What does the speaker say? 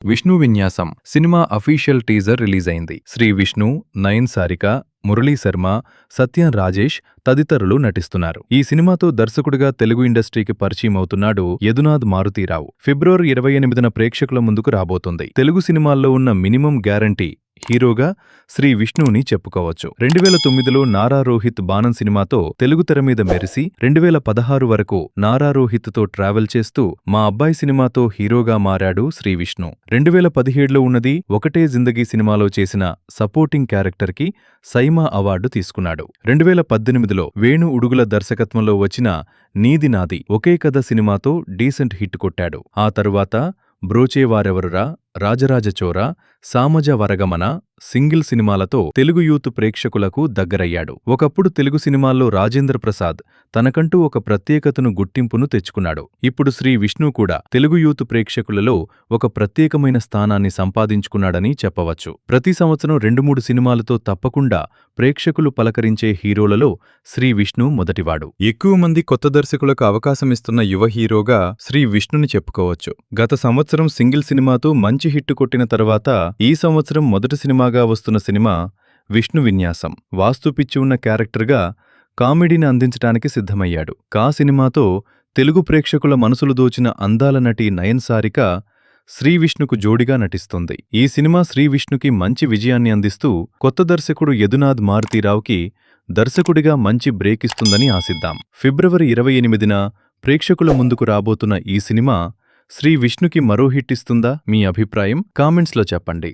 విష్ణు విన్యాసం cinema official teaser release అయింది. శ్రీ విష్ణు, నయన్ సారిక, మురళీ శర్మ, సత్యం రాజేష్ తదితరులు నటిస్తున్నారు. ఈ సినిమాతో దర్శకుడిగా తెలుగు ఇండస్ట్రీకి పరిచయం అవుతున్నాడు యదునాథ్ మారుతీరావు. ఫిబ్రవరి 28న ప్రేక్షకుల ముందుకు రాబోతుంది. తెలుగు సినిమాల్లో ఉన్న మినిమం గ్యారంటీ హీరోగా శ్రీ విష్ణుని చెప్పుకోవచ్చు. 2009లో నారా రోహిత్ బాణం సినిమాతో తెలుగు తెర మీద మెరిసి 2016 వరకు నారా రోహిత్తో ట్రావెల్ చేస్తూ మా అబ్బాయి సినిమాతో హీరోగా మారాడు శ్రీ విష్ణు. 2017లో ఉన్నది ఒకటే జిందగీ సినిమాలో చేసిన సపోర్టింగ్ క్యారెక్టర్కి సైమా అవార్డు తీసుకున్నాడు. 2018లో వేణు ఉడుగుల దర్శకత్వంలో వచ్చిన నీది నాది ఒకే కథ సినిమాతో డీసెంట్ హిట్ కొట్టాడు. ఆ తరువాత బ్రోచేవారెవరురా, రాజరాజ చోరా, సామజ వరగమన, సింగిల్ సినిమాలతో తెలుగు యూత్ ప్రేక్షకులకు దగ్గరయ్యాడు. ఒకప్పుడు తెలుగు సినిమాల్లో రాజేంద్ర ప్రసాద్ తనకంటూ ఒక ప్రత్యేకతను గుర్తింపును తెచ్చుకున్నాడు. ఇప్పుడు శ్రీ విష్ణు కూడా తెలుగు యూత్ ప్రేక్షకులలో ఒక ప్రత్యేకమైన స్థానాన్ని సంపాదించుకున్నాడని చెప్పవచ్చు. ప్రతి సంవత్సరం 2-3 సినిమాలతో తప్పకుండా ప్రేక్షకులు పలకరించే హీరోలలో శ్రీ విష్ణు మొదటివాడు. ఎక్కువ మంది కొత్త దర్శకులకు అవకాశమిస్తున్న యువ హీరోగా శ్రీ విష్ణుని చెప్పుకోవచ్చు. గత సంవత్సరం సింగిల్ సినిమాతో మంచి హిట్టు కొట్టిన తర్వాత ఈ సంవత్సరం మొదటి సినిమాగా వస్తున్న సినిమా విష్ణు విన్యాసం. వాస్తు పిచ్చి ఉన్న క్యారెక్టర్గా కామెడీని అందించటానికి సిద్ధమయ్యాడు. కా సినిమాతో తెలుగు ప్రేక్షకుల మనసులు దోచిన అందాల నటి నయన్ సారిక శ్రీ విష్ణుకు జోడిగా నటిస్తుంది. ఈ సినిమా శ్రీ విష్ణుకి మంచి విజయాన్ని అందిస్తూ కొత్త దర్శకుడు యదునాథ్ మారుతీరావుకి దర్శకుడిగా మంచి బ్రేక్ ఇస్తుందని ఆశిద్దాం. ఫిబ్రవరి 28న ప్రేక్షకుల ముందుకు రాబోతున్న ఈ సినిమా శ్రీ విష్ణుకి మరో హిట్ ఇస్తుందా? మీ అభిప్రాయం కామెంట్స్లో చెప్పండి.